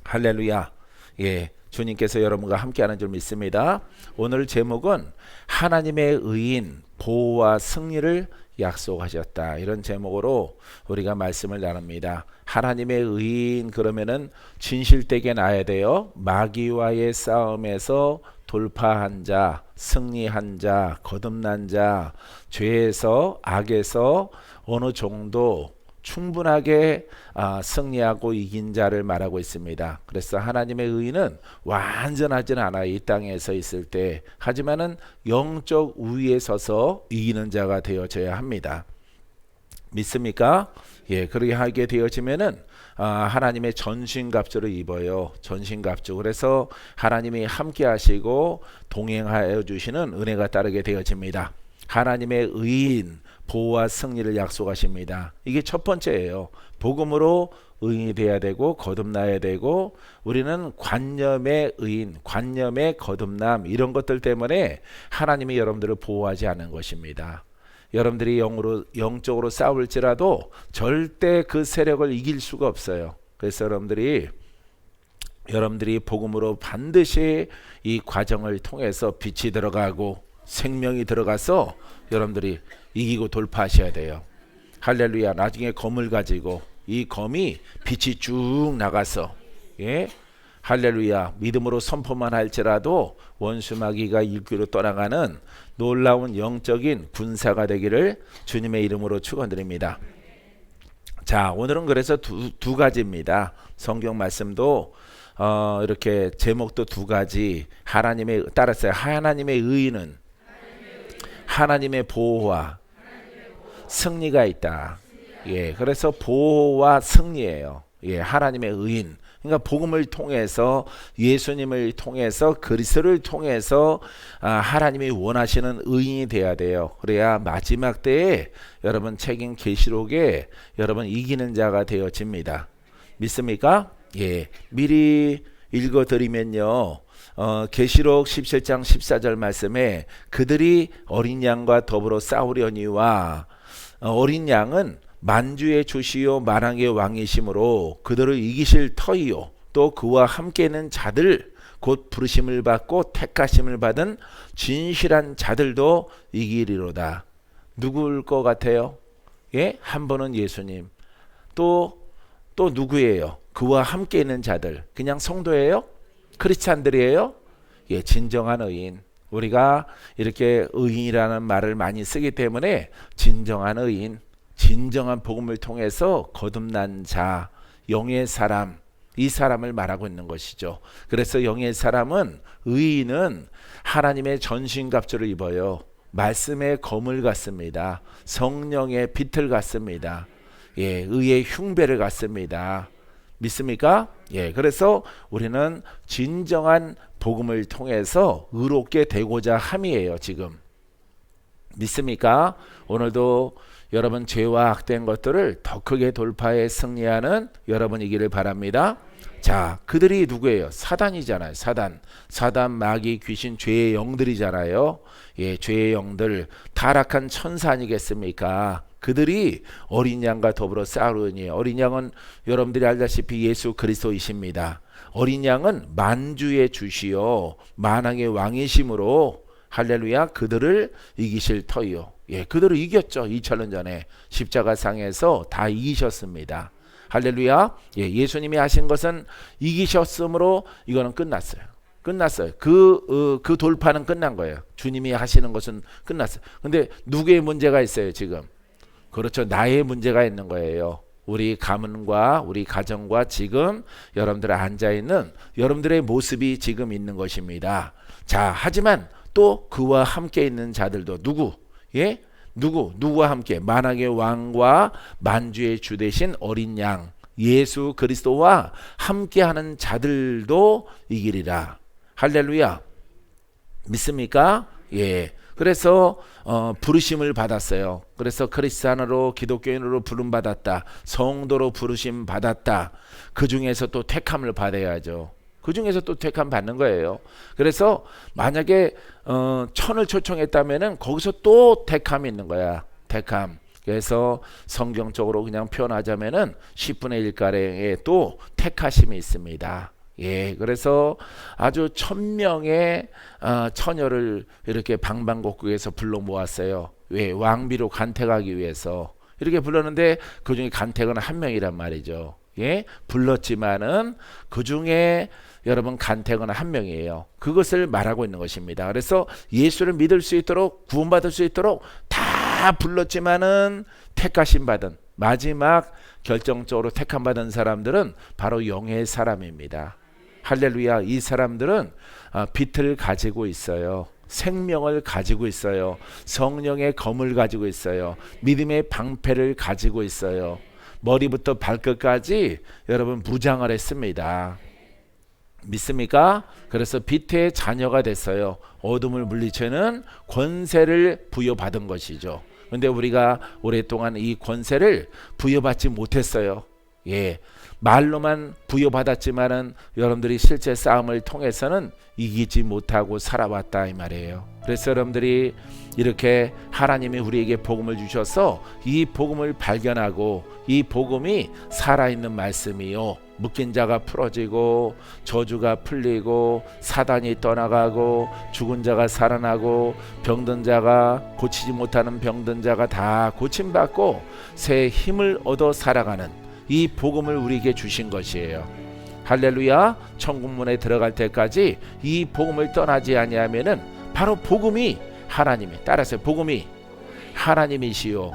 할렐루야. 예, 주님께서 여러분과 함께하는 줄 믿습니다. 오늘 제목은 하나님의 의인 보호와 승리를 약속하셨다. 이런 제목으로 우리가 말씀을 나눕니다. 하나님의 의인 그러면은 진실되게 나야 돼요. 마귀와의 싸움에서 돌파한 자, 승리한 자, 거듭난 자, 죄에서 악에서 어느 정도 충분하게 승리하고 이긴 자를 말하고 있습니다. 그래서 하나님의 의인은 완전하지는 않아요. 이 땅에서 있을 때. 하지만은 영적 우위에 서서 이기는 자가 되어져야 합니다. 믿습니까? 예, 그렇게 하게 되어지면은 하나님의 전신갑주를 입어요. 전신갑주. 그래서 하나님이 함께 하시고 동행하여 주시는 은혜가 따르게 되어집니다. 하나님의 의인 보호와 승리를 약속하십니다. 이게 첫 번째예요. 복음으로 의인이 돼야 되고 거듭나야 되고, 우리는 관념의 의인, 관념의 거듭남, 이런 것들 때문에 하나님이 여러분들을 보호하지 않는 것입니다. 여러분들이 영적으로 싸울지라도 절대 그 세력을 이길 수가 없어요. 그래서 여러분들이 복음으로 반드시 이 과정을 통해서 빛이 들어가고 생명이 들어가서 여러분들이 이기고 돌파하셔야 돼요. 할렐루야. 나중에 검을 가지고 이 검이 빛이 쭉 나가서, 예, 할렐루야, 믿음으로 선포만 할지라도 원수 마귀가 일귀로 떠나가는 놀라운 영적인 군사가 되기를 주님의 이름으로 축원드립니다. 자, 오늘은 그래서 두 가지입니다. 성경 말씀도 이렇게 제목도 두 가지. 하나님의 따랐어요. 하나님의 의인은 하나님의 보호와 승리가 있다. 예, 그래서 보호와 승리예요. 예, 하나님의 의인. 그러니까 복음을 통해서, 예수님을 통해서, 그리스도를 통해서 하나님이 원하시는 의인이 돼야 돼요. 그래야 마지막 때에 여러분 책임 계시록에 여러분 이기는 자가 되어집니다. 믿습니까? 예, 미리 읽어드리면요. 계시록 17장 14절 말씀에 그들이 어린 양과 더불어 싸우려니와, 어린 양은 만주의 주시요 만왕의 왕이심으로 그들을 이기실 터이요, 또 그와 함께는 자들, 곧 부르심을 받고 택하심을 받은 진실한 자들도 이기리로다. 누구일 것 같아요? 예, 한 분은 예수님. 또 누구예요? 그와 함께 있는 자들. 그냥 성도예요? 크리스찬들이에요? 예, 진정한 의인. 우리가 이렇게 의인이라는 말을 많이 쓰기 때문에 진정한 의인, 진정한 복음을 통해서 거듭난 자, 영의 사람, 이 사람을 말하고 있는 것이죠. 그래서 영의 사람은, 의인은 하나님의 전신갑주를 입어요. 말씀의 검을 갖습니다. 성령의 빛을 갖습니다. 예, 의의 흉배를 갖습니다. 믿습니까? 예, 그래서 우리는 진정한 복음을 통해서 의롭게 되고자 함이에요. 지금 믿습니까? 오늘도 여러분 죄와 악된 것들을 더 크게 돌파해 승리하는 여러분이기를 바랍니다. 자, 그들이 누구예요? 사단이잖아요. 사단, 마귀, 귀신, 죄의 영들이잖아요. 예, 죄의 영들, 타락한 천사 아니겠습니까? 그들이 어린 양과 더불어 싸우니, 어린 양은 여러분들이 알다시피 예수 그리스도이십니다. 어린 양은 만주의 주시요 만왕의 왕이심으로, 할렐루야, 그들을 이기실 터이요. 예, 그들을 이겼죠. 2000년 전에 십자가상에서 다 이기셨습니다. 할렐루야. 예, 예수님이 하신 것은 이기셨으므로 이거는 끝났어요. 그 돌파는 끝난 거예요. 주님이 하시는 것은 끝났어요. 근데 누구의 문제가 있어요 지금? 그렇죠. 나의 문제가 있는 거예요. 우리 가문과 우리 가정과 지금 여러분들 앉아있는 여러분들의 모습이 지금 있는 것입니다. 자, 하지만 또 그와 함께 있는 자들도 누구? 예? 누구와 함께? 만왕의 왕과 만주의 주 되신 어린 양 예수 그리스도와 함께하는 자들도 이기리라. 할렐루야. 믿습니까? 예. 그래서 부르심을 받았어요. 그래서 크리스찬으로, 기독교인으로 부름 받았다. 성도로 부르심 받았다. 그 중에서 또 택함을 받아야죠. 그 중에서 또 택함 받는 거예요. 그래서 만약에 천을 초청했다면은 거기서 또 택함이 있는 거야. 택함. 그래서 성경적으로 그냥 표현하자면은 10분의 1가량의 또 택하심이 있습니다. 예, 그래서 아주 1000명의 처녀를 이렇게 방방곡곡에서 불러 모았어요. 왜? 왕비로 간택하기 위해서 이렇게 불렀는데 그 중에 간택은 한 명이란 말이죠. 예, 불렀지만은 그 중에 여러분 간택은 한 명이에요. 그것을 말하고 있는 것입니다. 그래서 예수를 믿을 수 있도록 구원받을 수 있도록 다 불렀지만은 택하심 받은 마지막 결정적으로 택함 받은 사람들은 바로 영의 사람입니다. 할렐루야. 이 사람들은 빛을 가지고 있어요. 생명을 가지고 있어요. 성령의 검을 가지고 있어요. 믿음의 방패를 가지고 있어요. 머리부터 발끝까지 여러분 무장을 했습니다. 믿습니까? 그래서 빛의 자녀가 됐어요. 어둠을 물리치는 권세를 부여받은 것이죠. 근데 우리가 오랫동안 이 권세를 부여받지 못했어요. 예, 말로만 부여받았지만은 여러분들이 실제 싸움을 통해서는 이기지 못하고 살아왔다 이 말이에요. 그래서 여러분들이 이렇게 하나님이 우리에게 복음을 주셔서 이 복음을 발견하고 이 복음이 살아있는 말씀이요, 묶인 자가 풀어지고 저주가 풀리고 사단이 떠나가고 죽은 자가 살아나고 병든 자가 고치지 못하는 병든 자가 다 고침받고 새 힘을 얻어 살아가는 이 복음을 우리에게 주신 것이에요. 할렐루야. 천국문에 들어갈 때까지 이 복음을 떠나지 아니하면은 바로 복음이 하나님이, 따라서 복음이 하나님이시요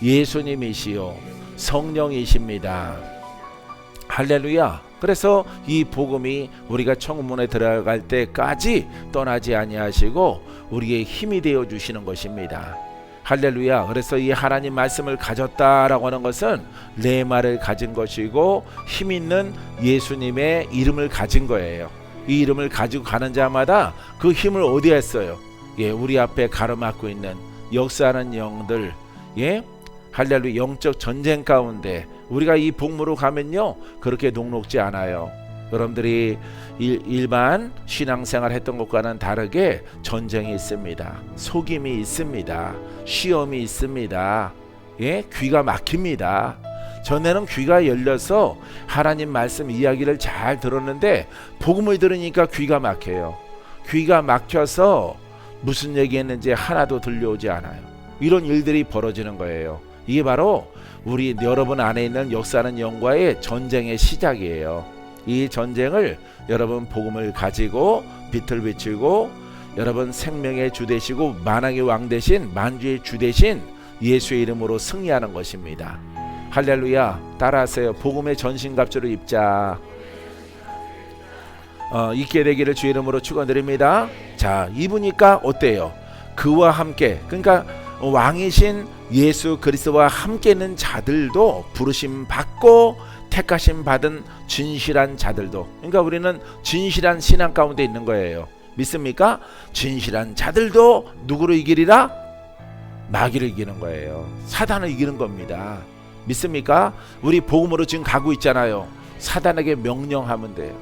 예수님이시요 성령이십니다. 할렐루야. 그래서 이 복음이 우리가 천국문에 들어갈 때까지 떠나지 아니하시고 우리의 힘이 되어 주시는 것입니다. 할렐루야. 그래서 이 하나님 말씀을 가졌다라고 하는 것은 레마를 가진 것이고 힘 있는 예수님의 이름을 가진 거예요. 이 이름을 가지고 가는 자마다 그 힘을 어디에 했어요? 예, 우리 앞에 가로막고 있는 역사하는 영들, 예, 할렐루야, 영적 전쟁 가운데 우리가 이 복무로 가면요 그렇게 녹록지 않아요. 여러분들이 일반 신앙생활 했던 것과는 다르게 전쟁이 있습니다. 속임이 있습니다. 시험이 있습니다. 예, 귀가 막힙니다. 전에는 귀가 열려서 하나님 말씀 이야기를 잘 들었는데 복음을 들으니까 귀가 막혀요. 귀가 막혀서 무슨 얘기했는지 하나도 들려오지 않아요. 이런 일들이 벌어지는 거예요. 이게 바로 우리 여러분 안에 있는 역사하는 영과의 전쟁의 시작이에요. 이 전쟁을 여러분 복음을 가지고 빛을 비추고 여러분 생명의 주 되시고 만왕의 왕 되신 만주의 주 되신 예수의 이름으로 승리하는 것입니다. 할렐루야. 따라하세요. 복음의 전신갑주를 입자. 입게 되기를 주 이름으로 축원드립니다. 자, 입으니까 어때요? 그와 함께, 그러니까 왕이신 예수 그리스도와 함께 있는 자들도 부르심 받고 택하심 받은 진실한 자들도, 그러니까 우리는 진실한 신앙 가운데 있는 거예요. 믿습니까? 진실한 자들도 누구를 이기리라? 마귀를 이기는 거예요. 사단을 이기는 겁니다. 믿습니까? 우리 복음으로 지금 가고 있잖아요. 사단에게 명령하면 돼요.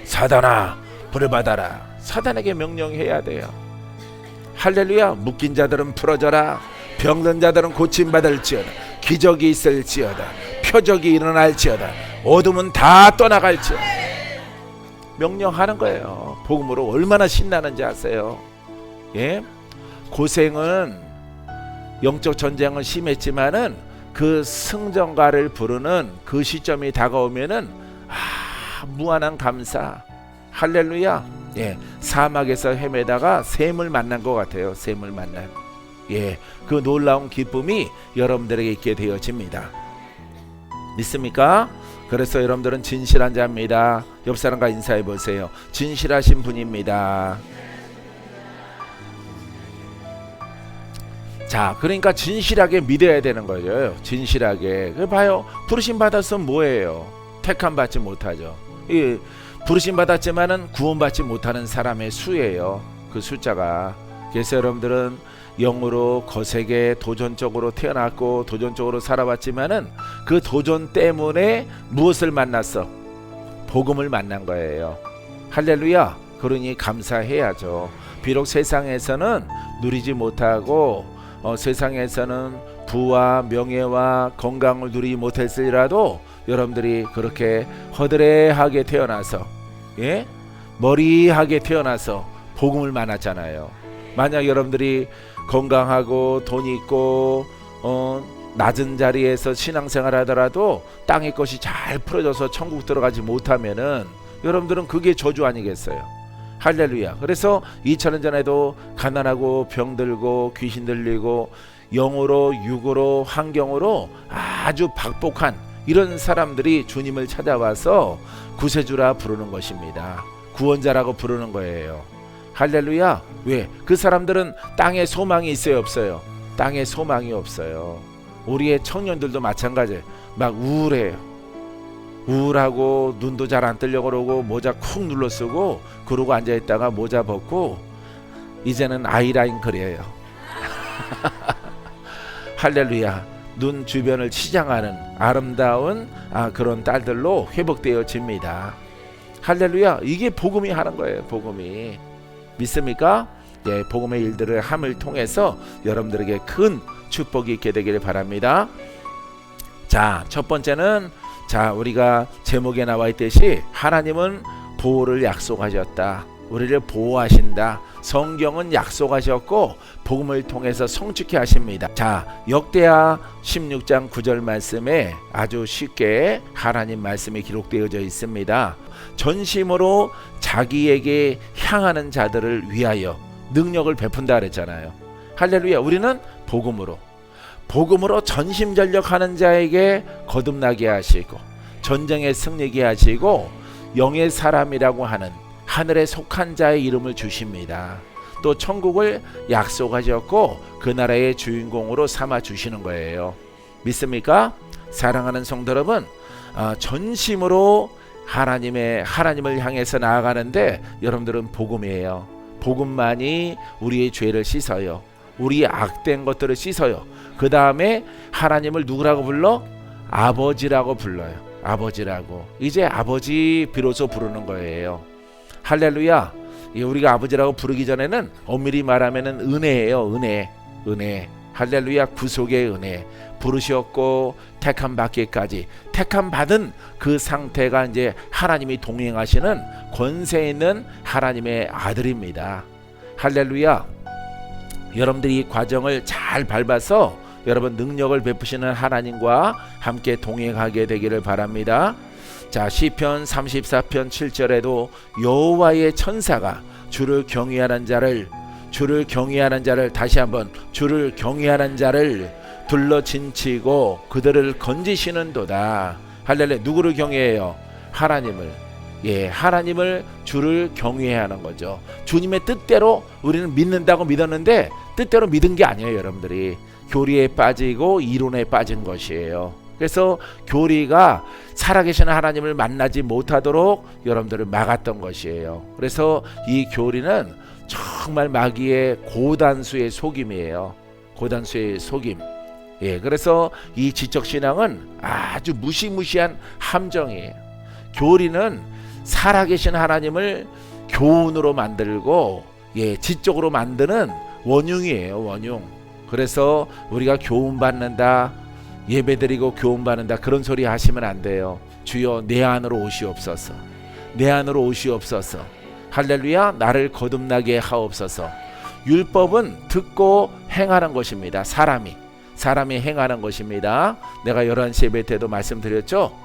사단아, 불을 받아라. 사단에게 명령해야 돼요. 할렐루야. 묶인 자들은 풀어져라. 병든 자들은 고침받을지어다. 기적이 있을지어다. 표적이 일어날지어다. 어둠은 다 떠나갈지어다. 명령하는 거예요. 복음으로 얼마나 신나는지 아세요? 예? 고생은, 영적 전쟁은 심했지만은 그 승전가를 부르는 그 시점이 다가오면은 무한한 감사. 할렐루야. 예, 사막에서 헤매다가 샘을 만난 것 같아요. 샘을 만난, 예, 그 놀라운 기쁨이 여러분들에게 있게 되어집니다. 믿습니까? 그래서 여러분들은 진실한 자입니다. 옆 사람과 인사해 보세요. 진실하신 분입니다. 자, 그러니까 진실하게 믿어야 되는 거예요. 진실하게. 봐요. 부르심 받았으면 뭐예요? 택함 받지 못하죠. 이 부르심 받았지만은 구원받지 못하는 사람의 수예요. 그 숫자가. 그래서 여러분들은 영으로 거세게 도전적으로 태어났고 도전적으로 살아왔지만은 그 도전 때문에 무엇을 만났어? 복음을 만난 거예요. 할렐루야. 그러니 감사해야죠. 비록 세상에서는 누리지 못하고 세상에서는 부와 명예와 건강을 누리지 못했으리라도 여러분들이 그렇게 허드레하게 태어나서 예? 머리하게 태어나서 복음을 만났잖아요. 만약 여러분들이 건강하고 돈 있고 낮은 자리에서 신앙생활 하더라도 땅의 것이 잘 풀어져서 천국 들어가지 못하면은 여러분들은 그게 저주 아니겠어요? 할렐루야. 그래서 2000년 전에도 가난하고 병들고 귀신 들리고 영으로 육으로 환경으로 아주 박복한 이런 사람들이 주님을 찾아와서 구세주라 부르는 것입니다. 구원자라고 부르는 거예요. 할렐루야. 왜? 그 사람들은 땅에 소망이 있어요, 없어요? 땅에 소망이 없어요. 우리의 청년들도 마찬가지예요. 막 우울해요. 우울하고 눈도 잘 안 뜨려고 그러고 모자 쿡 눌러 쓰고 그러고 앉아있다가 모자 벗고 이제는 아이라인 그려요. 할렐루야. 눈 주변을 치장하는 아름다운 그런 딸들로 회복되어집니다. 할렐루야. 이게 복음이 하는 거예요. 복음이. 믿습니까? 예, 복음의 일들을 함을 통해서 여러분들에게 큰 축복이 있게 되기를 바랍니다. 자, 첫 번째는 우리가 제목에 나와 있듯이 하나님은 보호를 약속하셨다. 우리를 보호하신다. 성경은 약속하셨고 복음을 통해서 성취케 하십니다. 자, 역대하 16장 9절 말씀에 아주 쉽게 하나님 말씀이 기록되어져 있습니다. 전심으로 자기에게 향하는 자들을 위하여 능력을 베푼다 그랬잖아요. 할렐루야. 우리는 복음으로 전심전력하는 자에게 거듭나게 하시고 전쟁에 승리게 하시고 영의 사람이라고 하는 하늘에 속한 자의 이름을 주십니다. 또 천국을 약속하셨고 그 나라의 주인공으로 삼아 주시는 거예요. 믿습니까? 사랑하는 성도 여러분, 전심으로 하나님을 향해서 나아가는데 여러분들은 복음이에요. 복음만이 우리의 죄를 씻어요. 우리의 악된 것들을 씻어요. 그 다음에 하나님을 누구라고 불러? 아버지라고 불러요. 아버지라고. 이제 아버지 비로소 부르는 거예요. 할렐루야. 우리가 아버지라고 부르기 전에는 엄밀히 말하면 은혜예요. 은혜. 할렐루야. 구속의 은혜. 부르셨고 택함 받기까지 택함 받은 그 상태가 이제 하나님이 동행하시는 권세 있는 하나님의 아들입니다. 할렐루야. 여러분들이 이 과정을 잘 밟아서 여러분 능력을 베푸시는 하나님과 함께 동행하게 되기를 바랍니다. 자, 시편 34편 7절에도 여호와의 천사가 주를 경외하는 자를 다시 한번 주를 경외하는 자를 둘러진치고 그들을 건지시는도다. 할렐루야. 누구를 경외해요? 하나님을. 예, 하나님을 주를 경외하는 거죠. 주님의 뜻대로 우리는 믿는다고 믿었는데 뜻대로 믿은 게 아니에요. 여러분들이 교리에 빠지고 이론에 빠진 것이에요. 그래서 교리가 살아계신 하나님을 만나지 못하도록 여러분들을 막았던 것이에요. 그래서 이 교리는 정말 마귀의 고단수의 속임이에요. 고단수의 속임. 예, 그래서 이 지적신앙은 아주 무시무시한 함정이에요. 교리는 살아계신 하나님을 교훈으로 만들고 지적으로 만드는 원흉이에요. 원흉. 그래서 우리가 교훈받는다, 예배드리고 교훈받는다 그런 소리 하시면 안 돼요. 주여 내 안으로 오시옵소서. 내 안으로 오시옵소서. 할렐루야. 나를 거듭나게 하옵소서. 율법은 듣고 행하는 것입니다. 사람이 행하는 것입니다. 내가 11시 예배 때도 말씀드렸죠.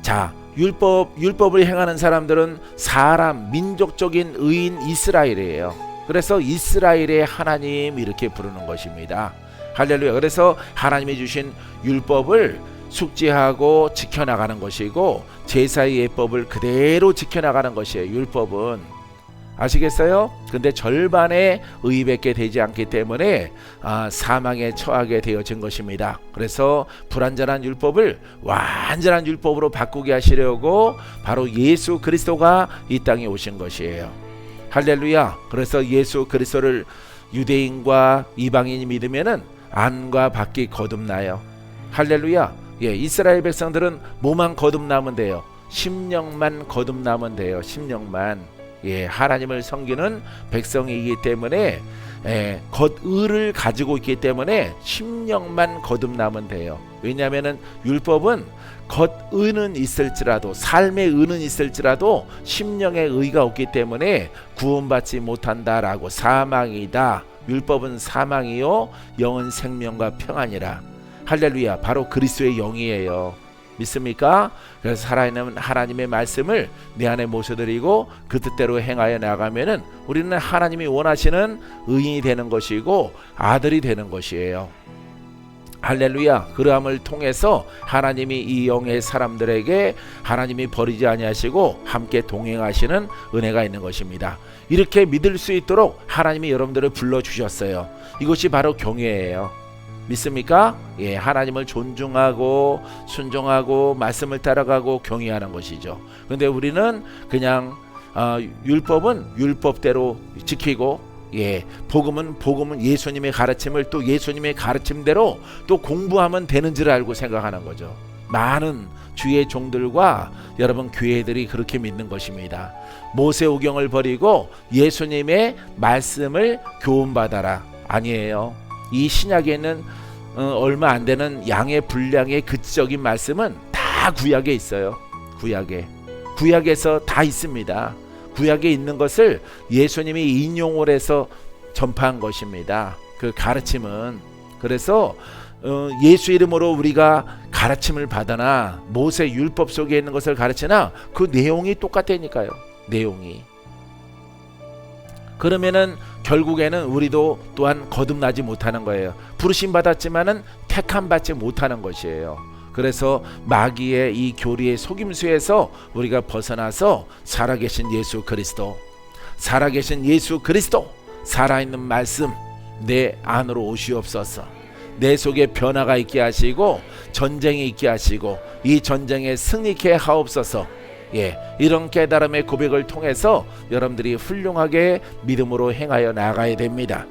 자, 율법을 행하는 사람들은 사람, 민족적인 의인 이스라엘이에요. 그래서 이스라엘의 하나님 이렇게 부르는 것입니다. 할렐루야. 그래서 하나님이 주신 율법을 숙지하고 지켜나가는 것이고 제사의 예법을 그대로 지켜나가는 것이에요. 율법은. 아시겠어요? 근데 절반의 의밖에 되지 않기 때문에 사망에 처하게 되어진 것입니다. 그래서 불완전한 율법을 완전한 율법으로 바꾸게 하시려고 바로 예수 그리스도가 이 땅에 오신 것이에요. 할렐루야. 그래서 예수 그리스도를 유대인과 이방인이 믿으면은 안과 밖이 거듭나요. 할렐루야. 예, 이스라엘 백성들은 뭐만 거듭나면 돼요? 심령만 거듭나면 돼요. 심령만. 예, 하나님을 섬기는 백성이기 때문에 겉의를 가지고 있기 때문에 심령만 거듭나면 돼요. 왜냐하면 율법은 겉의는 있을지라도, 삶의 의는 있을지라도 심령의 의가 없기 때문에 구원받지 못한다라고. 사망이다. 율법은 사망이요 영은 생명과 평안이라. 할렐루야. 바로 그리스도의 영이에요. 믿습니까? 그래서 살아있는 하나님의 말씀을 내 안에 모셔드리고 그 뜻대로 행하여 나가면은 우리는 하나님이 원하시는 의인이 되는 것이고 아들이 되는 것이에요. 할렐루야. 그러함을 통해서 하나님이 이 영의 사람들에게 하나님이 버리지 아니하시고 함께 동행하시는 은혜가 있는 것입니다. 이렇게 믿을 수 있도록 하나님이 여러분들을 불러주셨어요. 이것이 바로 경외예요. 믿습니까? 예, 하나님을 존중하고 순종하고 말씀을 따라가고 경외하는 것이죠. 그런데 우리는 그냥 율법은 율법대로 지키고, 예, 복음은 예수님의 가르침을 또 예수님의 가르침대로 또 공부하면 되는 줄 알고 생각하는 거죠. 많은 주의 종들과 여러분 교회들이 그렇게 믿는 것입니다. 모세오경을 버리고 예수님의 말씀을 교훈받아라. 아니에요. 이 신약에는 얼마 안 되는 양의 분량의 그적인 말씀은 다 구약에 있어요. 구약에서 다 있습니다. 구약에 있는 것을 예수님이 인용을 해서 전파한 것입니다. 그 가르침은. 그래서 예수 이름으로 우리가 가르침을 받으나 모세 율법 속에 있는 것을 가르치나 그 내용이 똑같다니까요. 내용이. 그러면은 결국에는 우리도 또한 거듭나지 못하는 거예요. 부르심 받았지만은 택함 받지 못하는 것이에요. 그래서 마귀의 이 교리의 속임수에서 우리가 벗어나서 살아계신 예수 그리스도, 살아있는 말씀 내 안으로 오시옵소서. 내 속에 변화가 있게 하시고 전쟁이 있게 하시고 이 전쟁에 승리케 하옵소서. 예, 이런 깨달음의 고백을 통해서 여러분들이 훌륭하게 믿음으로 행하여 나가야 됩니다.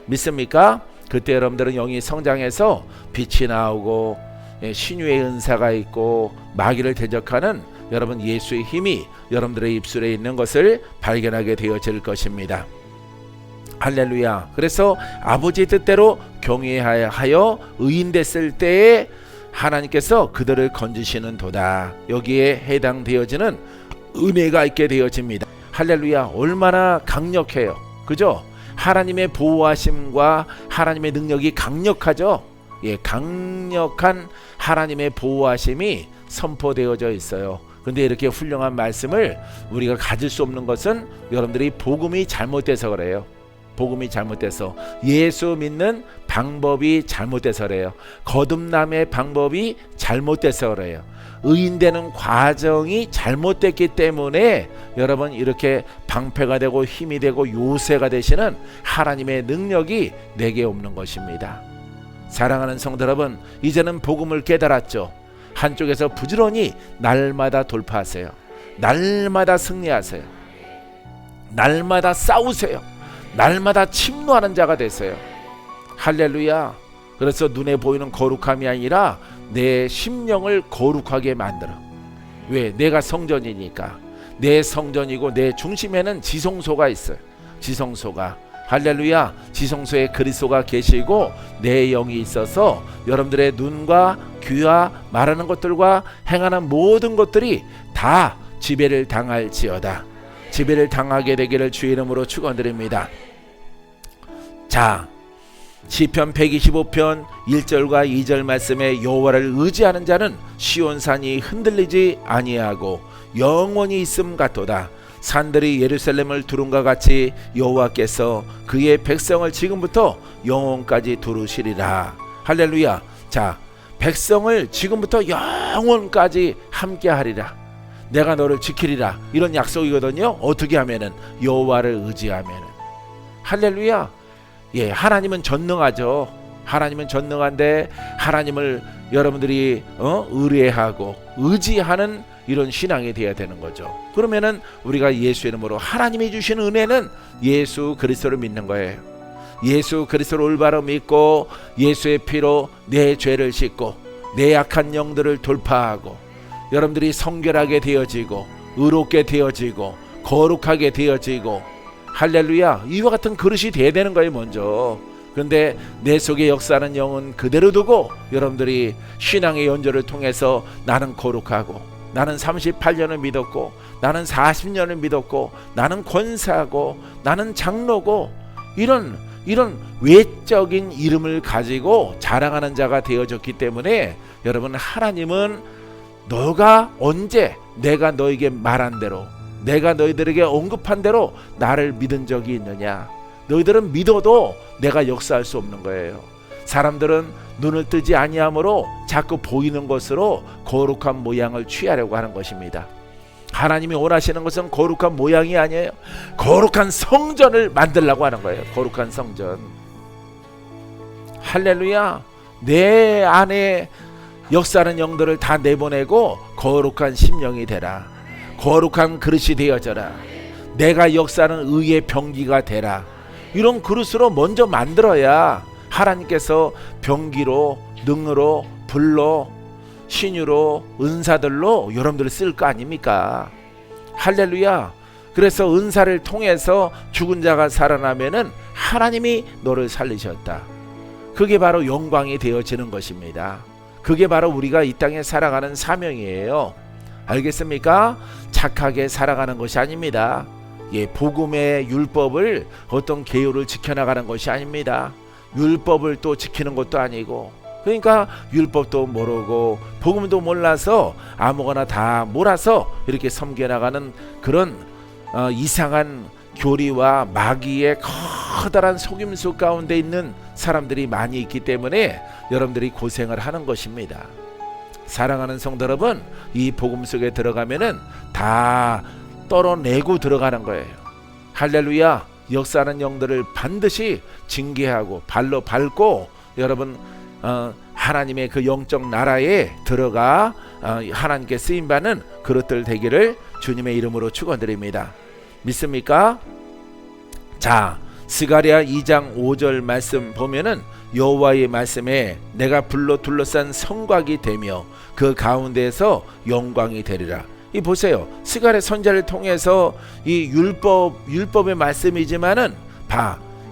믿습니까? 그때 여러분들은 영이 성장해서 빛이 나오고, 예, 신유의 은사가 있고 마귀를 대적하는 여러분 예수의 힘이 여러분들의 입술에 있는 것을 발견하게 되어질 것입니다. 할렐루야. 그래서 아버지 뜻대로 경외하여 의인 됐을 때에 하나님께서 그들을 건지시는 도다. 여기에 해당되어지는 은혜가 있게 되어집니다. 할렐루야. 얼마나 강력해요. 그죠? 하나님의 보호하심과 하나님의 능력이 강력하죠. 예, 강력한 하나님의 보호하심이 선포되어져 있어요. 근데 이렇게 훌륭한 말씀을 우리가 가질 수 없는 것은 여러분들이 복음이 잘못돼서 그래요. 복음이 잘못돼서, 예수 믿는 방법이 잘못돼서 그래요. 거듭남의 방법이 잘못돼서 그래요. 의인되는 과정이 잘못됐기 때문에 여러분 이렇게 방패가 되고 힘이 되고 요새가 되시는 하나님의 능력이 내게 없는 것입니다. 사랑하는 성도 여러분, 이제는 복음을 깨달았죠. 한쪽에서 부지런히 날마다 돌파하세요. 날마다 승리하세요. 날마다 싸우세요. 날마다 침노하는 자가 되세요. 할렐루야. 그래서 눈에 보이는 거룩함이 아니라 내 심령을 거룩하게 만들어. 왜? 내가 성전이니까. 내 성전이고 내 중심에는 지성소가 있어요. 지성소가. 할렐루야. 지성소에 그리스도가 계시고 내 영이 있어서 여러분들의 눈과 귀와 말하는 것들과 행하는 모든 것들이 다 지배를 당할지어다. 지배를 당하게 되기를 주의 이름으로 축원드립니다. 자, 시편 125편 1절과 2절 말씀에 여호와를 의지하는 자는 시온산이 흔들리지 아니하고 영원히 있음 같도다. 산들이 예루살렘을 두른과 같이 여호와께서 그의 백성을 지금부터 영원까지 두르시리라. 할렐루야. 자, 백성을 지금부터 영원까지 함께하리라. 내가 너를 지키리라. 이런 약속이거든요. 어떻게 하면은? 여호와를 의지하면은. 할렐루야. 예, 하나님은 전능하죠. 하나님은 전능한데 하나님을 여러분들이 의뢰하고 의지하는 이런 신앙이 되어야 되는 거죠. 그러면은 우리가 예수 이름으로 하나님이 주신 은혜는 예수 그리스도를 믿는 거예요. 예수 그리스도를 올바로 믿고 예수의 피로 내 죄를 씻고 내 약한 영들을 돌파하고 여러분들이 성결하게 되어지고 의롭게 되어지고 거룩하게 되어지고, 할렐루야, 이와 같은 그릇이 돼야 되는 거예요 먼저. 그런데 내 속에 역사하는 영은 그대로 두고 여러분들이 신앙의 연조를 통해서 나는 거룩하고, 나는 38년을 믿었고, 나는 40년을 믿었고, 나는 권사고, 나는 장로고, 이런 외적인 이름을 가지고 자랑하는 자가 되어졌기 때문에, 여러분, 하나님은 너가 언제 내가 너에게 말한 대로, 내가 너희들에게 언급한 대로 나를 믿은 적이 있느냐? 너희들은 믿어도 내가 역사할 수 없는 거예요. 사람들은 눈을 뜨지 아니하므로 자꾸 보이는 것으로 거룩한 모양을 취하려고 하는 것입니다. 하나님이 원하시는 것은 거룩한 모양이 아니에요. 거룩한 성전을 만들려고 하는 거예요. 거룩한 성전. 할렐루야. 내 안에 역사하는 영들을 다 내보내고 거룩한 심령이 되라. 거룩한 그릇이 되어져라. 내가 역사하는 의의 병기가 되라. 이런 그릇으로 먼저 만들어야 하나님께서 병기로, 능으로, 불로, 신유로, 은사들로 여러분들을 쓸 거 아닙니까? 할렐루야. 그래서 은사를 통해서 죽은 자가 살아나면은 하나님이 너를 살리셨다. 그게 바로 영광이 되어지는 것입니다. 그게 바로 우리가 이 땅에 살아가는 사명이에요. 알겠습니까? 착하게 살아가는 것이 아닙니다. 복음의 율법을 어떤 계율을 지켜나가는 것이 아닙니다. 율법을 또 지키는 것도 아니고, 그러니까 율법도 모르고 복음도 몰라서 아무거나 다 몰아서 이렇게 섬겨나가는 그런 이상한 교리와 마귀의 커다란 속임수 가운데 있는 사람들이 많이 있기 때문에 여러분들이 고생을 하는 것입니다. 사랑하는 성도 여러분, 이 복음 속에 들어가면은 다 떨어내고 들어가는 거예요. 할렐루야. 역사하는 영들을 반드시 징계하고 발로 밟고 여러분 하나님의 그 영적 나라에 들어가 하나님께 쓰임받는 그릇들 되기를 주님의 이름으로 축원드립니다. 믿습니까? 자, 스가랴 2장 5절 말씀 보면은 여호와의 말씀에 내가 불로 둘러싼 성곽이 되며 그 가운데에서 영광이 되리라. 이 보세요. 스가랴 선지자를 통해서 이 율법의 말씀이지만은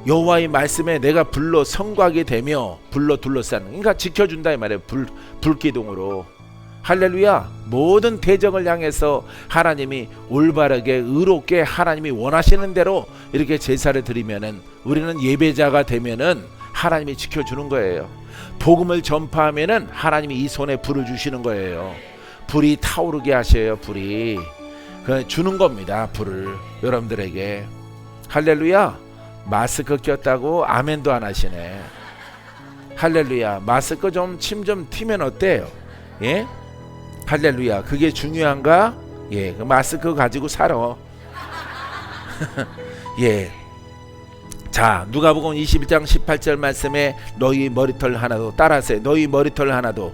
여호와의 말씀에 내가 불로 성곽이 되며 불로 둘러싸는, 그러니까 지켜준다 이 말이에요. 불기둥으로. 할렐루야. 모든 대적을 향해서 하나님이 올바르게 의롭게 하나님이 원하시는 대로 이렇게 제사를 드리면은, 우리는 예배자가 되면은 하나님이 지켜주는 거예요. 복음을 전파하면은 하나님이 이 손에 불을 주시는 거예요. 불이 타오르게 하셔요. 불이 주는 겁니다. 불을 여러분들에게. 할렐루야. 마스크 꼈다고 아멘도 안 하시네. 할렐루야. 마스크 좀 침 좀 튀면 어때요? 예? 할렐루야. 그게 중요한가? 예, 그 마스크 가지고 살아. 예. 자, 누가복음 21장 18절 말씀에 너희 머리털 하나도, 따라하세요. 너희 머리털 하나도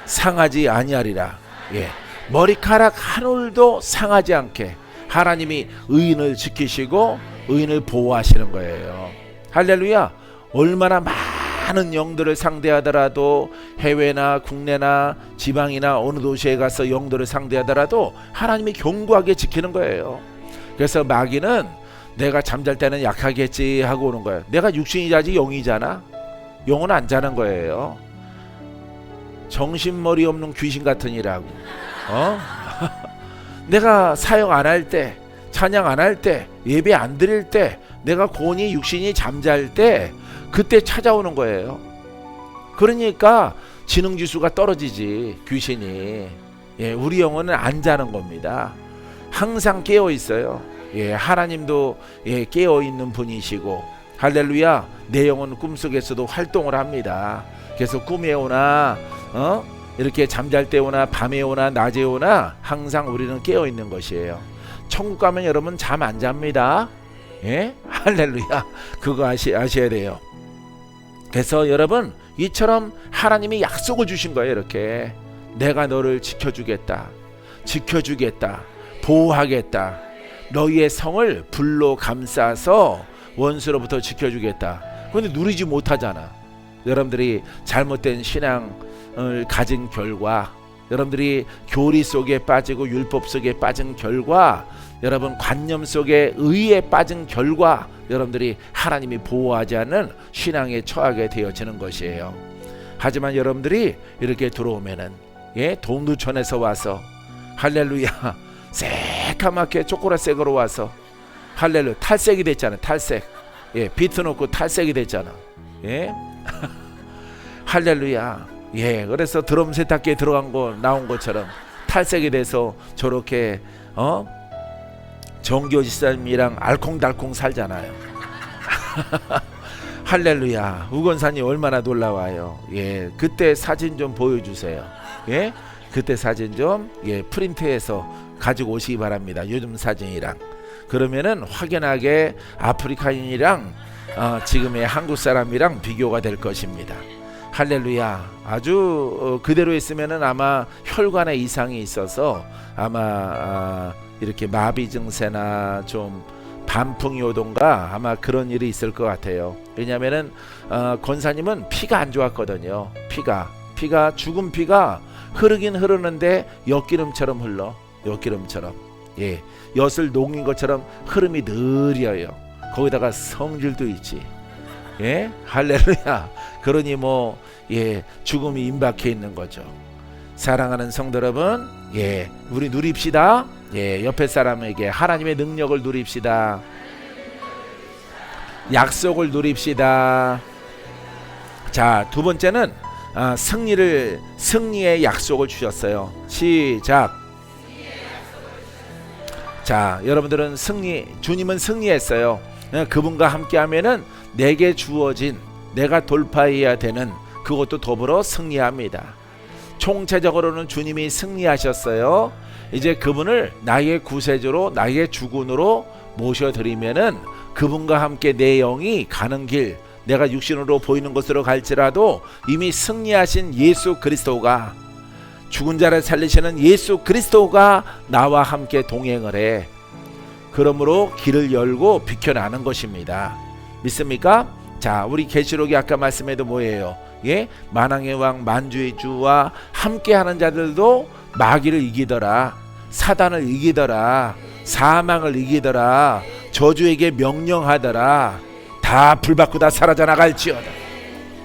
상하지 아니하리라. 예. 머리카락 한 올도 상하지 않게 하나님이 의인을 지키시고 의인을 보호하시는 거예요. 할렐루야. 얼마나 많은 영들을 상대하더라도, 해외나 국내나 지방이나 어느 도시에 가서 영들을 상대하더라도 하나님이 견고하게 지키는 거예요. 그래서 마귀는 내가 잠잘 때는 약하겠지 하고 오는 거예요. 내가 육신이 자지 영이잖아. 영은 안 자는 거예요. 정신머리 없는 귀신 같으니라고. 내가 사역 안 할 때, 찬양 안 할 때, 예배 안 드릴 때, 내가 곤히 육신이 잠잘 때, 그때 찾아오는 거예요. 그러니까 지능지수가 떨어지지, 귀신이. 예, 우리 영혼은 안 자는 겁니다. 항상 깨어 있어요. 예, 하나님도 깨어 있는 분이시고, 할렐루야. 내 영혼은 꿈속에서도 활동을 합니다. 그래서 꿈에 오나 이렇게 잠잘 때 오나 밤에 오나 낮에 오나 항상 우리는 깨어 있는 것이에요. 천국 가면 여러분 잠 안 잡니다. 예? 할렐루야. 그거 아셔야 돼요. 그래서 여러분 이처럼 하나님이 약속을 주신 거예요. 이렇게 내가 너를 지켜주겠다, 보호하겠다, 너희의 성을 불로 감싸서 원수로부터 지켜주겠다. 그런데 누리지 못하잖아. 여러분들이 잘못된 신앙을 가진 결과, 여러분들이 교리 속에 빠지고 율법 속에 빠진 결과 여러분 관념 속에 의에 빠진 결과 여러분들이 하나님이 보호하지 않는 신앙에 처하게 되어지는 것이에요. 하지만 여러분들이 이렇게 들어오면은 동두천에서 와서 할렐루야 새까맣게 초콜릿색으로 와서 할렐루야 탈색이 됐잖아. 탈색. 비트 놓고 탈색이 됐잖아. 할렐루야. 그래서 드럼 세탁기에 들어간 거 나온 것처럼 탈색이 돼서 저렇게 정교 지사님이랑 알콩달콩 살잖아요. 할렐루야. 우건산이 얼마나 놀라워요. 그때 사진 좀 보여주세요. 그때 사진 좀 프린트해서 가지고 오시기 바랍니다. 요즘 사진이랑. 그러면은 확연하게 아프리카인이랑 지금의 한국 사람이랑 비교가 될 것입니다. 할렐루야. 아주 그대로 있으면은 아마 혈관에 이상이 있어서 아마 이렇게 마비 증세나 좀 반풍이 오던가 아마 그런 일이 있을 것 같아요. 왜냐면은 권사님은 피가 안 좋았거든요. 피가 죽은 피가 흐르긴 흐르는데 엿기름처럼 흘러. 엿기름처럼. 엿을 녹인 것처럼 흐름이 느려요. 거기다가 성질도 있지. 할렐루야. 그러니 죽음이 임박해 있는 거죠. 사랑하는 성도 여러분, 우리 누립시다. 옆에 사람에게 하나님의 능력을 누립시다. 약속을 누립시다. 자, 두 번째는 승리의 약속을 주셨어요. 시작. 자, 여러분들은 주님은 승리했어요. 그분과 함께하면은 내게 주어진 내가 돌파해야 되는 그것도 더불어 승리합니다. 총체적으로는 주님이 승리하셨어요. 이제 그분을 나의 구세주로 나의 주군으로 모셔드리면은 그분과 함께 내 영이 가는 길, 내가 육신으로 보이는 곳으로 갈지라도 이미 승리하신 예수 그리스도가, 죽은 자를 살리시는 예수 그리스도가 나와 함께 동행을 해. 그러므로 길을 열고 비켜나는 것입니다. 믿습니까? 자, 우리 계시록이 아까 말씀해도 뭐예요? 만왕의 왕 만주의 주와 함께하는 자들도 마귀를 이기더라, 사단을 이기더라, 사망을 이기더라, 저주에게 명령하더라. 다 불받고 다 사라져 나갈지어다.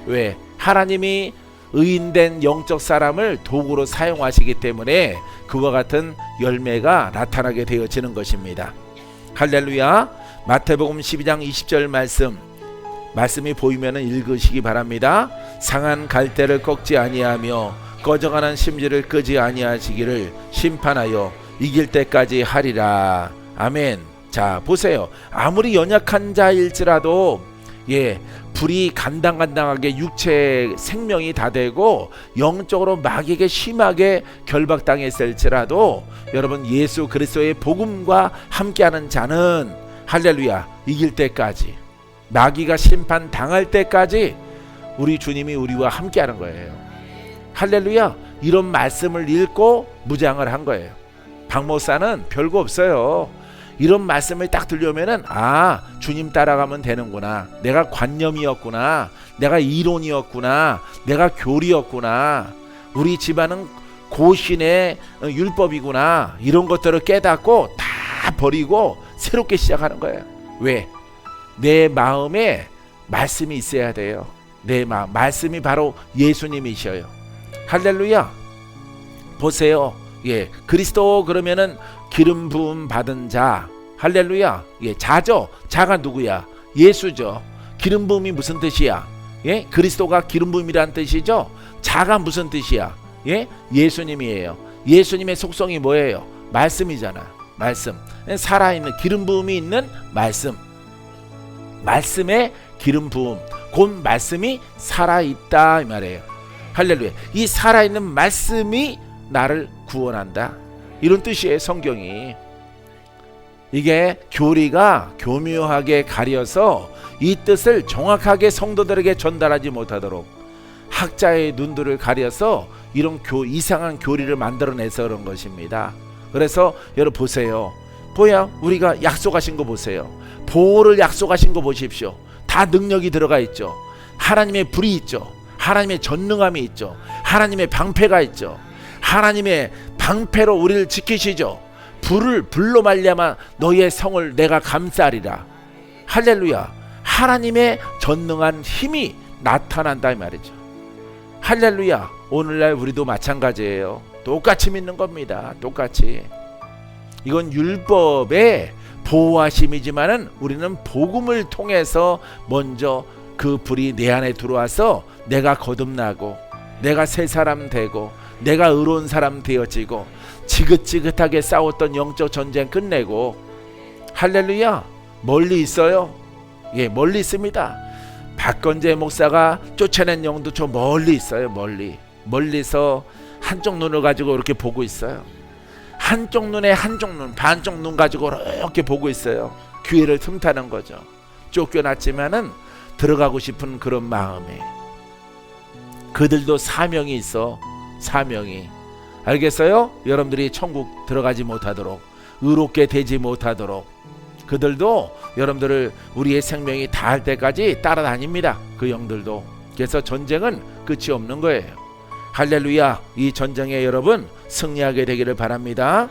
왜? 하나님이 의인된 영적 사람을 도구로 사용하시기 때문에 그와 같은 열매가 나타나게 되어지는 것입니다. 할렐루야. 마태복음 12장 20절 말씀이 보이면 읽으시기 바랍니다. 상한 갈대를 꺾지 아니하며 꺼져가는 심지를 끄지 아니하시기를 심판하여 이길 때까지 하리라. 아멘. 자, 보세요. 아무리 연약한 자일지라도 불이 간당간당하게 육체 생명이 다 되고 영적으로 마귀에게 심하게 결박당했을지라도 여러분, 예수 그리스도의 복음과 함께하는 자는 할렐루야 이길 때까지, 마귀가 심판 당할 때까지 우리 주님이 우리와 함께하는 거예요. 할렐루야. 이런 말씀을 읽고 무장을 한 거예요. 박 목사는 별거 없어요. 이런 말씀을 딱 들려면은 주님 따라가면 되는구나, 내가 관념이었구나, 내가 이론이었구나, 내가 교리였구나, 우리 집안은 고신의 율법이구나, 이런 것들을 깨닫고 다 버리고 새롭게 시작하는 거예요. 왜? 내 마음에 말씀이 있어야 돼요. 내 마음, 말씀이 바로 예수님이셔요. 할렐루야. 보세요. 그리스도 그러면은 기름 부음 받은 자, 할렐루야. 자죠. 자가 누구야? 예수죠. 기름 부음이 무슨 뜻이야? 그리스도가 기름 부음이란 뜻이죠. 자가 무슨 뜻이야? 예수님이에요. 예수님의 속성이 뭐예요? 말씀이잖아. 말씀. 살아있는 기름 부음이 있는 말씀. 말씀의 기름 부음. 곧 말씀이 살아있다 이 말이에요. 할렐루야. 이 살아있는 말씀이 나를 구원한다, 이런 뜻이에요. 성경이. 이게 교리가 교묘하게 가려서 이 뜻을 정확하게 성도들에게 전달하지 못하도록 학자의 눈들을 가려서 이런 이상한 교리를 만들어내서 그런 것입니다. 그래서 여러분 보세요. 우리가 약속하신 거 보세요. 보호를 약속하신 거 보십시오. 다 능력이 들어가 있죠. 하나님의 불이 있죠. 하나님의 전능함이 있죠. 하나님의 방패가 있죠. 하나님의 방패로 우리를 지키시죠. 불로 말미암아 너희의 성을 내가 감싸리라. 할렐루야. 하나님의 전능한 힘이 나타난다 이 말이죠. 할렐루야. 오늘날 우리도 마찬가지예요. 똑같이 믿는 겁니다. 똑같이. 이건 율법의 보호하심이지만은 우리는 복음을 통해서 먼저 그 불이 내 안에 들어와서 내가 거듭나고 내가 새 사람 되고 내가 의로운 사람 되어지고 지긋지긋하게 싸웠던 영적 전쟁 끝내고. 할렐루야. 멀리 있어요. 예, 멀리 있습니다. 박건재 목사가 쫓아낸 영도 저 멀리 있어요. 멀리서 한쪽 눈을 가지고 이렇게 보고 있어요. 한쪽 눈에 한쪽 눈, 반쪽 눈 가지고 이렇게 보고 있어요. 기회를 틈타는 거죠. 쫓겨났지만은 들어가고 싶은 그런 마음에. 그들도 사명이 있어. 사명이. 알겠어요? 여러분들이 천국 들어가지 못하도록, 의롭게 되지 못하도록 그들도 여러분들을 우리의 생명이 다할 때까지 따라다닙니다. 그 영들도. 그래서 전쟁은 끝이 없는 거예요. 할렐루야. 이 전쟁에 여러분 승리하게 되기를 바랍니다.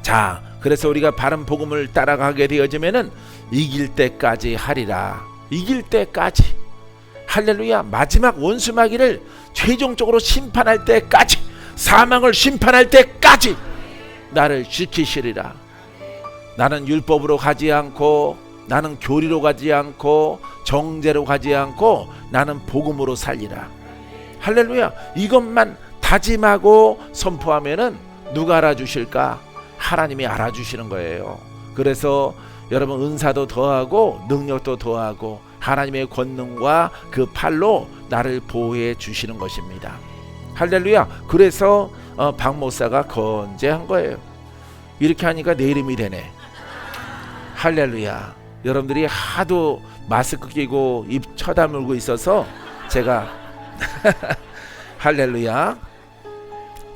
자, 그래서 우리가 바른 복음을 따라가게 되어지면은 이길 때까지 하리라. 이길 때까지. 할렐루야. 마지막 원수마귀를 최종적으로 심판할 때까지, 사망을 심판할 때까지 나를 지키시리라. 나는 율법으로 가지 않고, 나는 교리로 가지 않고, 정죄로 가지 않고, 나는 복음으로 살리라. 할렐루야. 이것만 다짐하고 선포하면은 누가 알아주실까? 하나님이 알아주시는 거예요. 그래서 여러분 은사도 더하고 능력도 더하고 하나님의 권능과 그 팔로 나를 보호해 주시는 것입니다. 할렐루야. 그래서 박 목사가 건재한 거예요. 이렇게 하니까 내 이름이 되네. 할렐루야. 여러분들이 하도 마스크 끼고 입 쳐다물고 있어서 제가 할렐루야.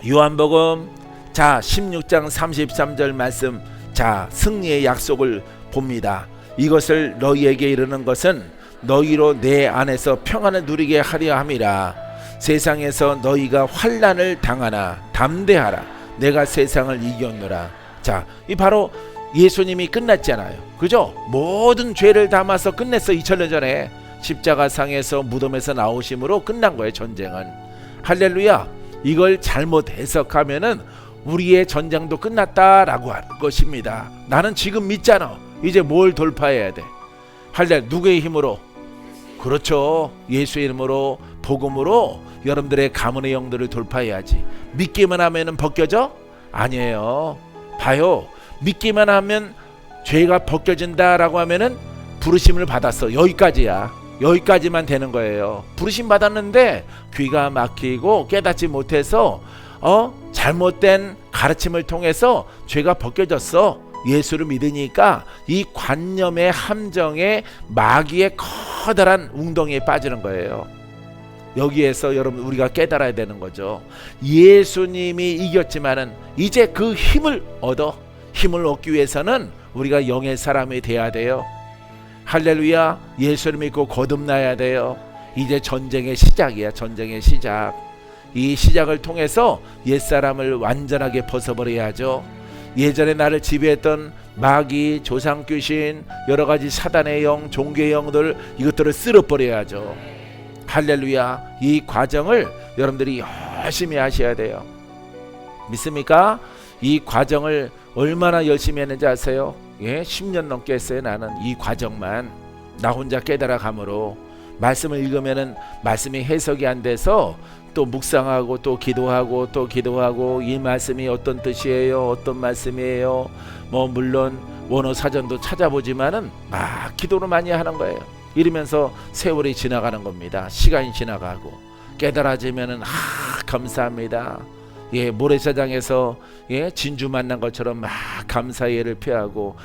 요한복음 자 16장 33절 말씀. 자, 승리의 약속을 봅니다. 이것을 너희에게 이르는 것은 너희로 내 안에서 평안을 누리게 하려 함이라. 세상에서 너희가 환난을 당하나 담대하라. 내가 세상을 이겼노라. 자, 이 바로 예수님이 끝났잖아요. 그죠? 모든 죄를 담아서 끝냈어. 2000년 전에 십자가상에서 무덤에서 나오심으로 끝난 거예요. 전쟁은. 할렐루야. 이걸 잘못 해석하면은 우리의 전쟁도 끝났다라고 하는 것입니다. 나는 지금 믿잖아. 이제 뭘 돌파해야 돼? 할렐루야. 누구의 힘으로? 그렇죠. 예수의 이름으로, 복음으로 여러분들의 가문의 영들을 돌파해야지. 믿기만 하면은 벗겨져? 아니에요. 봐요. 믿기만 하면 죄가 벗겨진다라고 하면은 부르심을 받았어. 여기까지야. 여기까지만 되는 거예요. 부르심 받았는데 귀가 막히고 깨닫지 못해서 잘못된 가르침을 통해서 죄가 벗겨졌어. 예수를 믿으니까 이 관념의 함정에 마귀의 커다란 웅덩이에 빠지는 거예요. 여기에서 여러분 우리가 깨달아야 되는 거죠. 예수님이 이겼지만은 이제 그 힘을 얻기 위해서는 우리가 영의 사람이 돼야 돼요. 할렐루야. 예수를 믿고 거듭나야 돼요. 이제 전쟁의 시작이야. 전쟁의 시작. 이 시작을 통해서 옛사람을 완전하게 벗어버려야죠. 예전에 나를 지배했던 마귀, 조상귀신, 여러가지 사단의 영, 종교의 영들, 이것들을 쓸어버려야죠. 할렐루야. 이 과정을 여러분들이 열심히 하셔야 돼요. 믿습니까? 이 과정을 얼마나 열심히 했는지 아세요? 10년 넘게 했어요. 나는 이 과정만 나 혼자 깨달아 감으로. 말씀을 읽으면은 말씀이 해석이 안 돼서 또 묵상하고 또 기도하고 이 말씀이 어떤 뜻이에요? 어떤 말씀이에요? 물론 원어 사전도 찾아보지만은 막 기도를 많이 하는 거예요. 이러면서 세월이 지나가는 겁니다. 시간이 지나가고 깨달아지면은 감사합니다. 모래사장에서 진주 만난 것처럼 막 감사의 표하고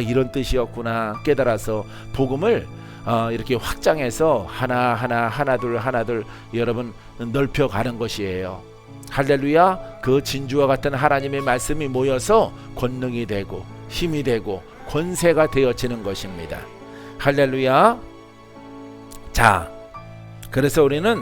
이런 뜻이었구나 깨달아서 복음을 이렇게 확장해서 하나둘 여러분 넓혀가는 것이에요. 할렐루야. 그 진주와 같은 하나님의 말씀이 모여서 권능이 되고 힘이 되고 권세가 되어지는 것입니다. 할렐루야. 자, 그래서 우리는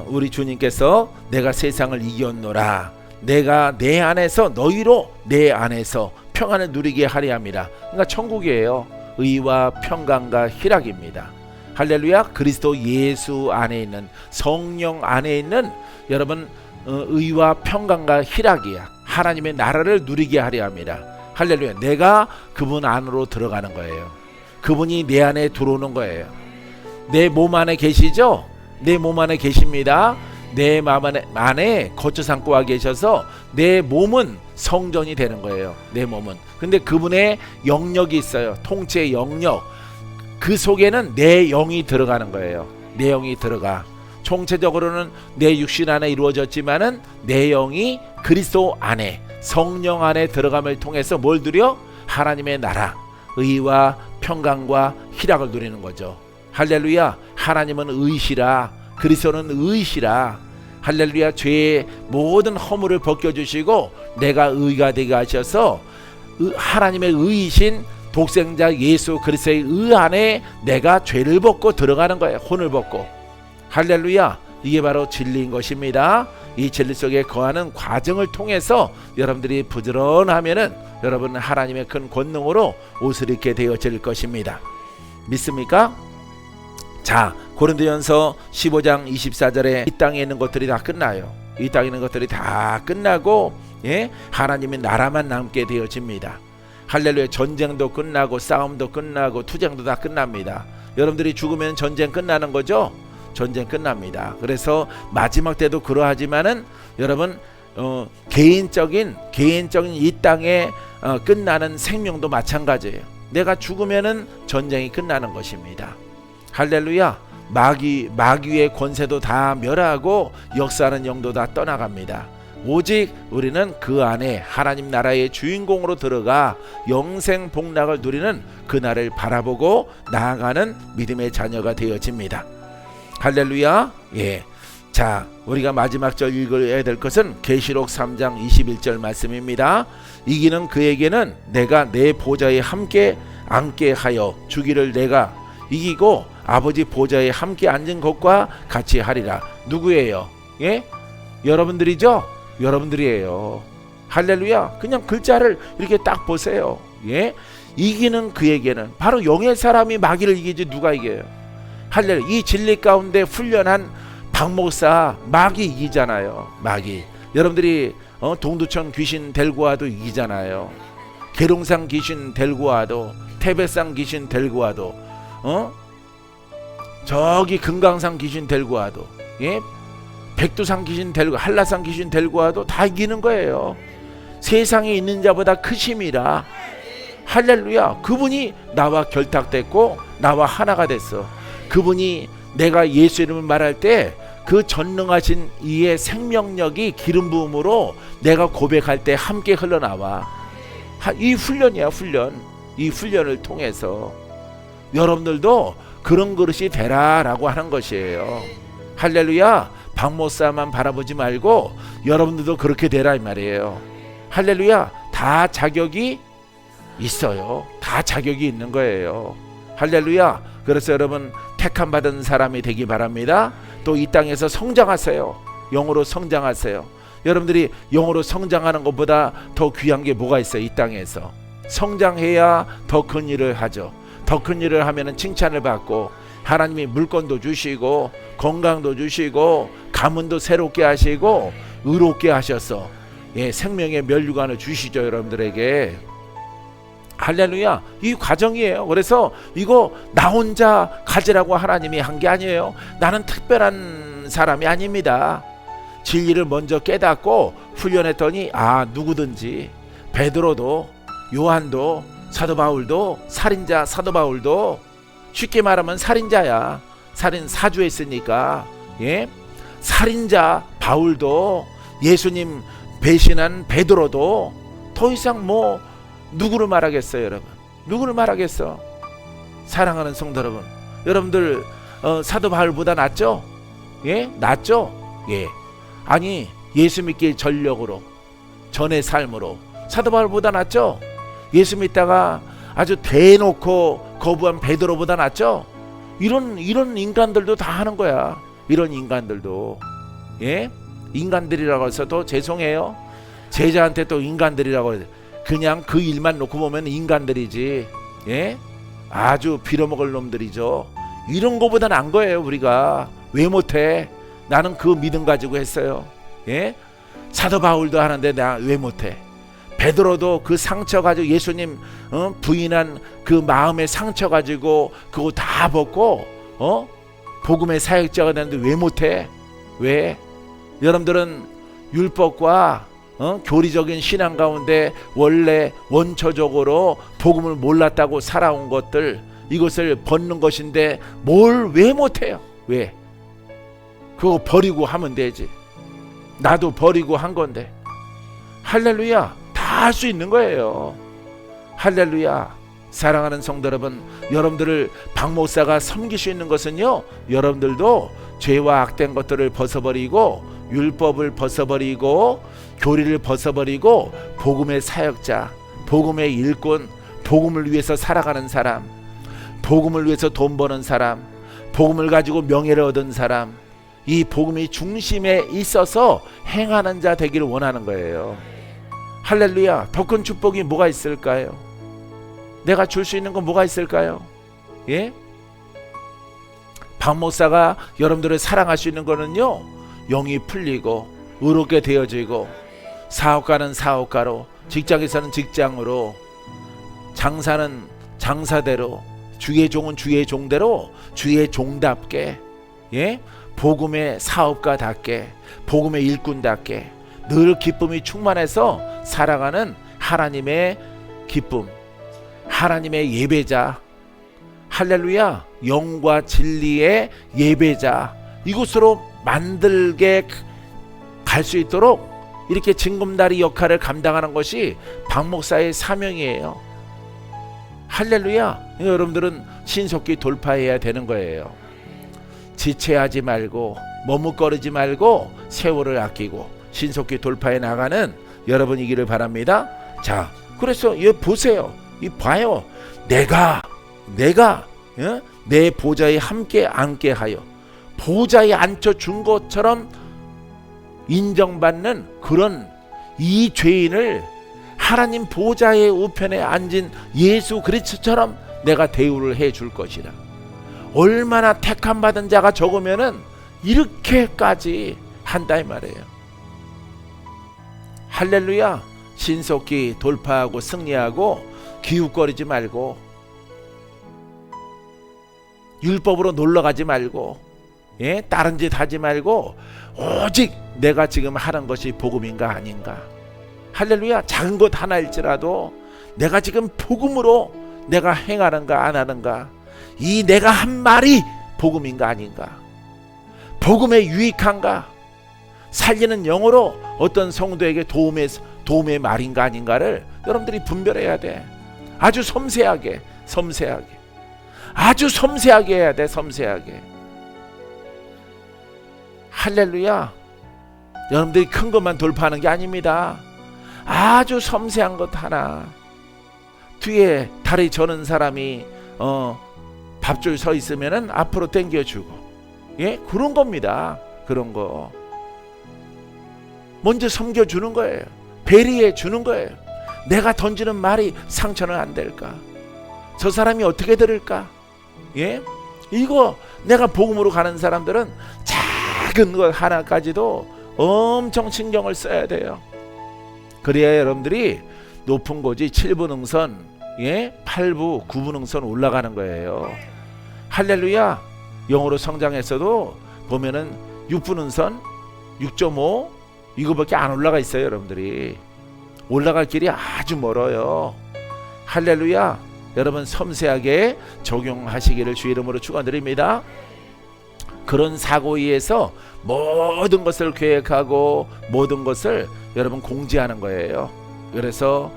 우리 주님께서 내가 세상을 이겼노라. 내가 내 안에서 너희로 내 안에서 평안을 누리게 하려 함이라. 그러니까 천국이에요. 의와 평강과 희락입니다. 할렐루야. 그리스도 예수 안에 있는, 성령 안에 있는 여러분 의와 평강과 희락이야. 하나님의 나라를 누리게 하려 합니다. 할렐루야. 내가 그분 안으로 들어가는 거예요. 그분이 내 안에 들어오는 거예요. 내 몸 안에 계시죠? 내 몸 안에 계십니다. 내 마음 안에 거처 삼고 와 계셔서 내 몸은 성전이 되는 거예요. 내 몸은. 근데 그분의 영역이 있어요. 통치의 영역. 그 속에는 내 영이 들어가는 거예요. 내 영이 들어가. 총체적으로는 내 육신 안에 이루어졌지만은 내 영이 그리스도 안에, 성령 안에 들어감을 통해서 뭘 누려? 하나님의 나라, 의와 평강과 희락을 누리는 거죠. 할렐루야. 하나님은 의시라. 그리스도는 의시라. 할렐루야. 죄의 모든 허물을 벗겨주시고 내가 의가 되게 하셔서 하나님의 의이신 독생자 예수 그리스도의 의 안에 내가 죄를 벗고 들어가는 거예요. 혼을 벗고. 할렐루야. 이게 바로 진리인 것입니다. 이 진리 속에 거하는 과정을 통해서 여러분들이 부지런하면은 여러분은 하나님의 큰 권능으로 옷을 입게 되어질 것입니다. 믿습니까? 자, 고린도전서 15장 24절에 이 땅에 있는 것들이 다 끝나요. 이 땅에 있는 것들이 다 끝나고 하나님의 나라만 남게 되어집니다. 할렐루야. 전쟁도 끝나고 싸움도 끝나고 투쟁도 다 끝납니다. 여러분들이 죽으면 전쟁 끝나는 거죠? 전쟁 끝납니다. 그래서 마지막 때도 그러하지만은 여러분 개인적인 이 땅에 끝나는 생명도 마찬가지예요. 내가 죽으면은 전쟁이 끝나는 것입니다. 할렐루야. 마귀의 권세도 다 멸하고 역사하는 영도 다 떠나갑니다. 오직 우리는 그 안에 하나님 나라의 주인공으로 들어가 영생 복락을 누리는 그날을 바라보고 나아가는 믿음의 자녀가 되어집니다. 할렐루야. 예. 자, 우리가 마지막 절 읽어야 될 것은 계시록 3장 21절 말씀입니다. 이기는 그에게는 내가 내 보좌에 함께 앉게 하여 주기를 내가 이기고 아버지 보좌에 함께 앉은 것과 같이 하리라. 누구예요? 예? 여러분들이죠? 여러분들이에요. 할렐루야. 그냥 글자를 이렇게 딱 보세요. 예? 이기는 그에게는 바로 영의 사람이 마귀를 이기지 누가 이겨요? 할렐루야. 이 진리 가운데 훈련한 박목사 마귀 이기잖아요. 마귀. 여러분들이 동두천 귀신 데리고 와도 이기잖아요. 계룡산 귀신 데리고 와도, 태백산 귀신 데리고 와도, 저기 금강산 귀신 데리고 와도, 예? 백두산 귀신 데리고, 한라산 귀신 데리고 와도 다 이기는 거예요. 세상에 있는 자보다 크심이라. 할렐루야. 그분이 나와 결탁됐고 나와 하나가 됐어. 그분이 내가 예수 이름을 말할 때 그 전능하신 이의 생명력이 기름 부음으로 내가 고백할 때 함께 흘러나와. 이 훈련이야, 훈련. 이 훈련을 통해서 여러분들도 그런 그릇이 되라라고 하는 것이에요. 할렐루야. 박목사만 바라보지 말고 여러분들도 그렇게 되라 이 말이에요. 할렐루야. 다 자격이 있어요. 다 자격이 있는 거예요. 할렐루야. 그래서 여러분 택함 받은 사람이 되기 바랍니다. 또 이 땅에서 성장하세요. 영으로 성장하세요. 여러분들이 영으로 성장하는 것보다 더 귀한 게 뭐가 있어요? 이 땅에서 성장해야 더 큰 일을 하죠. 더 큰 일을 하면은 칭찬을 받고 하나님이 물건도 주시고 건강도 주시고 가문도 새롭게 하시고 의롭게 하셔서 생명의 면류관을 주시죠. 여러분들에게. 할렐루야. 이 과정이에요. 그래서 이거 나 혼자 가지라고 하나님이 한 게 아니에요. 나는 특별한 사람이 아닙니다. 진리를 먼저 깨닫고 훈련했더니 누구든지 베드로도 요한도 사도 바울도 살인자 사도 바울도 쉽게 말하면 살인자야. 살인 사주에 있으니까. 살인자 바울도 예수님 배신한 베드로도 더 이상 누구를 말하겠어요, 여러분? 누구를 말하겠어? 사랑하는 성도 여러분, 여러분들 사도 바울보다 낫죠? 낫죠? 아니 예수 믿기 전력으로 전의 삶으로 사도 바울보다 낫죠? 예수 믿다가 아주 대놓고 거부한 베드로보다 낫죠? 이런 인간들도 다 하는 거야. 이런 인간들도 인간들이라고 해서도 죄송해요. 제자한테 또 인간들이라고 해요. 그냥 그 일만 놓고 보면 인간들이지, 예? 아주 빌어먹을 놈들이죠. 이런 거보다 난 거예요. 우리가 왜 못해? 나는 그 믿음 가지고 했어요. 예? 사도 바울도 하는데 나 왜 못해? 베드로도 그 상처 가지고 예수님 부인한 그 마음의 상처 가지고 그거 다 벗고 복음의 사역자가 되는데 왜 못해? 왜? 여러분들은 율법과 교리적인 신앙 가운데 원래 원초적으로 복음을 몰랐다고 살아온 것들, 이것을 벗는 것인데 뭘 왜 못해요? 왜? 그거 버리고 하면 되지. 나도 버리고 한 건데. 할렐루야. 다 할 수 있는 거예요. 할렐루야. 사랑하는 성도 여러분, 여러분들을 박 목사가 섬길 수 있는 것은요, 여러분들도 죄와 악된 것들을 벗어버리고 율법을 벗어버리고 교리를 벗어버리고 복음의 사역자, 복음의 일꾼, 복음을 위해서 살아가는 사람, 복음을 위해서 돈 버는 사람, 복음을 가지고 명예를 얻은 사람, 이 복음이 중심에 있어서 행하는 자 되기를 원하는 거예요. 할렐루야. 더 큰 축복이 뭐가 있을까요? 내가 줄 수 있는 건 뭐가 있을까요? 예? 박 목사가 여러분들을 사랑할 수 있는 거는요, 영이 풀리고 의롭게 되어지고, 사업가는 사업가로, 직장에서는 직장으로, 장사는 장사대로, 주의 종은 주의 종대로, 주의 종답게, 예? 복음의 사업가답게, 복음의 일꾼답게 늘 기쁨이 충만해서 살아가는 하나님의 기쁨, 하나님의 예배자, 할렐루야, 영과 진리의 예배자, 이곳으로 만들게 갈 수 있도록 이렇게 징검다리 역할을 감당하는 것이 박 목사의 사명이에요. 할렐루야. 여러분들은 신속히 돌파해야 되는 거예요. 지체하지 말고 머뭇거리지 말고 세월을 아끼고 신속히 돌파해 나가는 여러분이기를 바랍니다. 자, 그래서 이 보세요. 이 봐요. 내가 내 보좌에 함께 앉게 하여 보좌에 앉혀준 것처럼 인정받는 그런 이 죄인을 하나님 보좌의 우편에 앉은 예수 그리스도처럼 내가 대우를 해줄 것이라. 얼마나 택함 받은 자가 적으면은 이렇게까지 한다 이 말이에요. 할렐루야. 신속히 돌파하고 승리하고 기웃거리지 말고 율법으로 놀러가지 말고, 예? 다른 짓 하지 말고 오직 내가 지금 하는 것이 복음인가 아닌가. 할렐루야. 작은 것 하나일지라도 내가 지금 복음으로 내가 행하는가 안 하는가, 이 내가 한 말이 복음인가 아닌가, 복음에 유익한가, 살리는 영으로 어떤 성도에게 도움의 말인가 아닌가를 여러분들이 분별해야 돼. 아주 섬세하게 아주 섬세하게 해야 돼. 섬세하게. 할렐루야. 여러분들이 큰 것만 돌파하는 게 아닙니다. 아주 섬세한 것 하나, 뒤에 다리 저는 사람이 밥줄 서 있으면은 앞으로 당겨주고, 예? 그런 겁니다. 그런 거 먼저 섬겨주는 거예요. 배려해 주는 거예요. 내가 던지는 말이 상처는 안 될까? 저 사람이 어떻게 들을까? 예? 이거 내가 복음으로 가는 사람들은 작은 것 하나까지도 엄청 신경을 써야 돼요. 그래야 여러분들이 높은 곳이 7부 능선, 예? 8부, 9부 능선 올라가는 거예요. 할렐루야. 영어로 성장했어도 보면은 6부 능선, 6.5 이거밖에 안 올라가 있어요. 여러분들이 올라갈 길이 아주 멀어요. 할렐루야. 여러분 섬세하게 적용하시기를 주 이름으로 축원드립니다. 그런 사고의에서 모든 것을 계획하고 모든 것을 여러분 공지하는 거예요. 그래서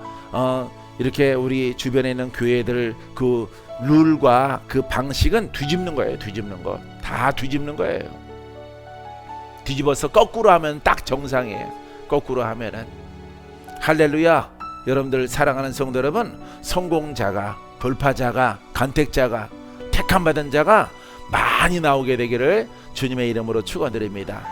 이렇게 우리 주변에 있는 교회들 그 룰과 그 방식은 뒤집는 거예요. 뒤집는 거. 다 뒤집는 거예요. 뒤집어서 거꾸로 하면 딱 정상이에요. 거꾸로 하면은. 할렐루야. 여러분들 사랑하는 성도 여러분, 성공자가, 돌파자가, 간택자가, 택함받은 자가 많이 나오게 되기를 주님의 이름으로 축원드립니다.